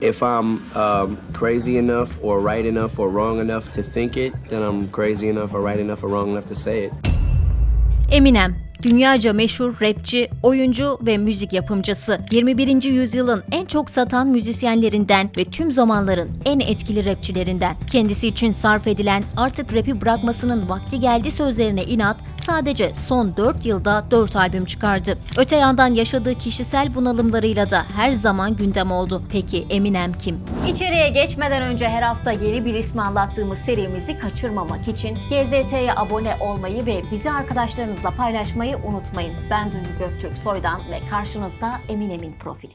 If I'm crazy enough or right enough or wrong enough to think it, then I'm crazy enough or right enough or wrong enough to say it. Eminem, dünyaca meşhur rapçi, oyuncu ve müzik yapımcısı. 21. yüzyılın en çok satan müzisyenlerinden ve tüm zamanların en etkili rapçilerinden. Kendisi için sarf edilen artık rapi bırakmasının vakti geldi sözlerine inat, sadece son 4 yılda 4 albüm çıkardı. Öte yandan yaşadığı kişisel bunalımlarıyla da her zaman gündem oldu. Peki Eminem kim? İçeriye geçmeden önce her hafta yeni bir ismi anlattığımız serimizi kaçırmamak için GZT'ye abone olmayı ve bizi arkadaşlarınızla paylaşmayı unutmayın. Ben Dünyaca Göktürk Soy'dan ve karşınızda Eminem'in profili.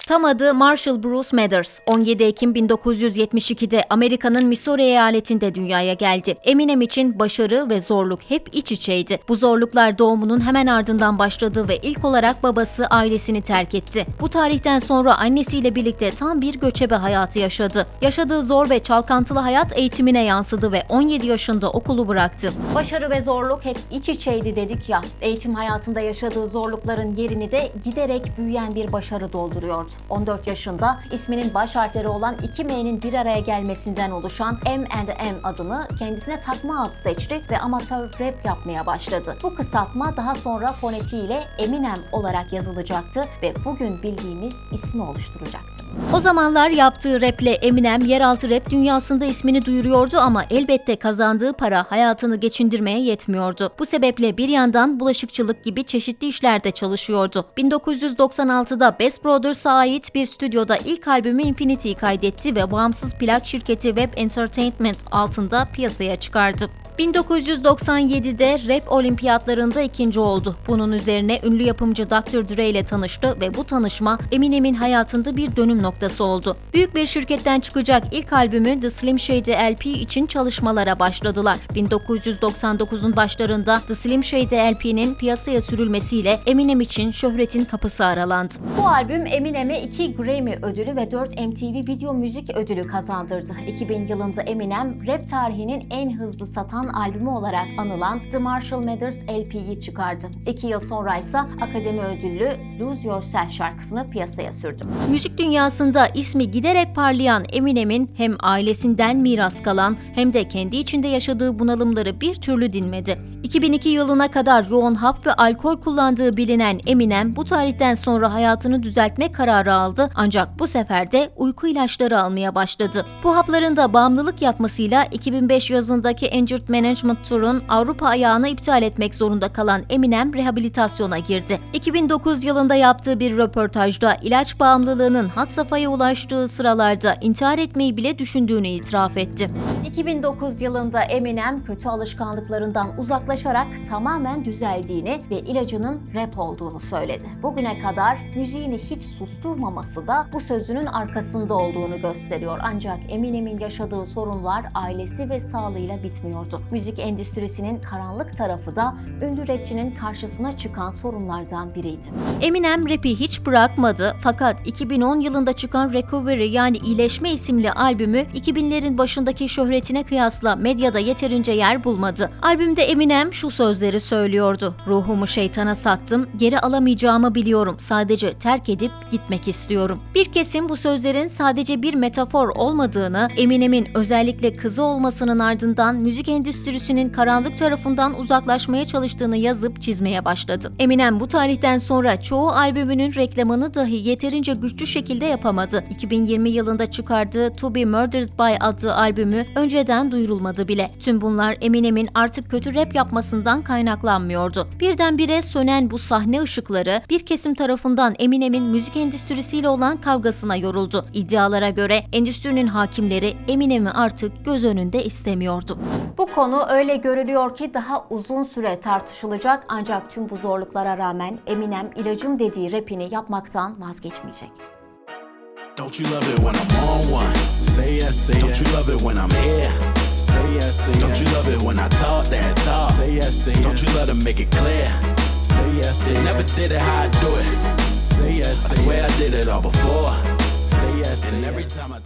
Tam adı Marshall Bruce Mathers. 17 Ekim 1972'de Amerika'nın Missouri eyaletinde dünyaya geldi. Eminem için başarı ve zorluk hep iç içeydi. Bu zorluklar doğumunun hemen ardından başladı ve ilk olarak babası ailesini terk etti. Bu tarihten sonra annesiyle birlikte tam bir göçebe hayatı yaşadı. Yaşadığı zor ve çalkantılı hayat eğitimine yansıdı ve 17 yaşında okulu bıraktı. Başarı ve zorluk hep iç içeydi dedik ya. Eğitim hayatında yaşadığı zorlukların yerini de giderek büyüyen bir başarı dolduruyordu. 14 yaşında isminin baş harfleri olan 2 M'nin bir araya gelmesinden oluşan M&M adını kendisine takma ad seçti ve amatör rap yapmaya başladı. Bu kısaltma daha sonra fonetiğiyle Eminem olarak yazılacaktı ve bugün bildiğimiz ismi oluşturacaktı. O zamanlar yaptığı raple Eminem yeraltı rap dünyasında ismini duyuruyordu ama elbette kazandığı para hayatını geçindirmeye yetmiyordu. Bu sebeple bir yandan bulaşıkçılık gibi çeşitli işlerde çalışıyordu. 1996'da Best Brothers'a ait bir stüdyoda ilk albümü Infinity'yi kaydetti ve bağımsız plak şirketi Web Entertainment altında piyasaya çıkardı. 1997'de rap olimpiyatlarında ikinci oldu. Bunun üzerine ünlü yapımcı Dr. Dre ile tanıştı ve bu tanışma Eminem'in hayatında bir dönüm noktası oldu. Büyük bir şirketten çıkacak ilk albümü The Slim Shady LP için çalışmalara başladılar. 1999'un başlarında The Slim Shady LP'nin piyasaya sürülmesiyle Eminem için şöhretin kapısı aralandı. Bu albüm Eminem'e 2 Grammy ödülü ve 4 MTV Video Müzik ödülü kazandırdı. 2000 yılında Eminem rap tarihinin en hızlı satan albümü olarak anılan The Marshall Mathers LP'yi çıkardı. 2 yıl sonra ise Akademi ödüllü Lose Yourself şarkısını piyasaya sürdü. Müzik dünyasında ismi giderek parlayan Eminem'in hem ailesinden miras kalan hem de kendi içinde yaşadığı bunalımları bir türlü dinmedi. 2002 yılına kadar yoğun hap ve alkol kullandığı bilinen Eminem bu tarihten sonra hayatını düzeltme kararı aldı ancak bu sefer de uyku ilaçları almaya başladı. Bu hapların da bağımlılık yapmasıyla 2005 yazındaki Anger Management Tour'un Avrupa ayağını iptal etmek zorunda kalan Eminem rehabilitasyona girdi. 2009 yılında yaptığı bir röportajda ilaç bağımlılığının had safhaya ulaştığı sıralarda intihar etmeyi bile düşündüğünü itiraf etti. 2009 yılında Eminem kötü alışkanlıklarından uzaklaşarak tamamen düzeldiğini ve ilacının rap olduğunu söyledi. Bugüne kadar müziğini hiç susturmaması da bu sözünün arkasında olduğunu gösteriyor. Ancak Eminem'in yaşadığı sorunlar ailesi ve sağlığıyla bitmiyordu. Müzik endüstrisinin karanlık tarafı da ünlü rapçinin karşısına çıkan sorunlardan biriydi. Eminem rapi hiç bırakmadı fakat 2010 yılında çıkan Recovery yani iyileşme isimli albümü 2000'lerin başındaki şöhretine kıyasla medyada yeterince yer bulmadı. Albümde Eminem şu sözleri söylüyordu. Ruhumu şeytana sattım, geri alamayacağımı biliyorum. Sadece terk edip gitmek istiyorum. Bir kesim bu sözlerin sadece bir metafor olmadığını, Eminem'in özellikle kızı olmasının ardından müzik endüstrisinin karanlık tarafından uzaklaşmaya çalıştığını yazıp çizmeye başladı. Eminem bu tarihten sonra çoğu albümünün reklamını dahi yeterince güçlü şekilde yapamadı. 2020 yılında çıkardığı To Be Murdered By adlı albümü önceden duyurulmadı bile. Tüm bunlar Eminem'in artık kötü rap yapmasından kaynaklanmıyordu. Birdenbire sönen bu sahne ışıkları bir kesim tarafından Eminem'in müzik endüstrisiyle olan kavgasına yoruldu. İddialara göre endüstrinin hakimleri Eminem'i artık göz önünde istemiyordu. Bu konu öyle görülüyor ki daha uzun süre tartışılacak ancak tüm bu zorluklara rağmen Eminem ilacım dediği rapini yapmaktan vazgeçmeyecek. Don't you love it when I'm on one? Say yes, say yes. Don't you love it when I'm here? Say yes, say yes. Don't you love it when I talk that talk? Say yes, say yes. Don't you love to make it clear? Say yes, say yes. Never did it how I do it. Say yes, say yes. I swear I did it all before. Say yes, and every time I